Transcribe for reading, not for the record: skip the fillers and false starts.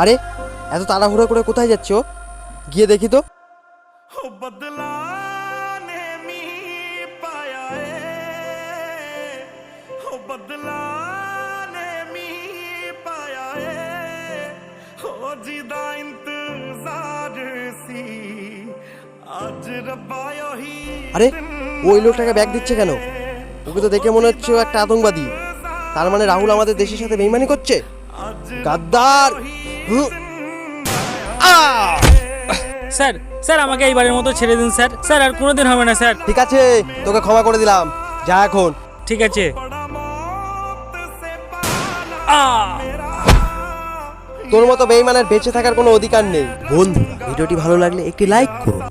আরে এত তাড়াহুড়ো করে কোথায় যাচ্ছ? গিয়ে দেখি তো। আরে ওই লোকটাকে ব্যাগ দিচ্ছে কেন? ওকে তো দেখে মনে হচ্ছে ও একটা আতঙ্কবাদী। তার মানে রাহুল আমাদের দেশের সাথে বেইমানি করছে। গাদ্দার! স্যার স্যার আমাকে এইবারের মতো ছেড়ে দিন স্যার। স্যার আর কোনোদিন হবে না স্যার। ঠিক আছে, তোকে ক্ষমা করে দিলাম, যা এখন। ঠিক আছে। তোর মতো বেইমানের বেঁচে থাকার কোনো অধিকার নেই। বন্ধুরা, ভিডিওটি ভালো লাগলে একটি লাইক করুন।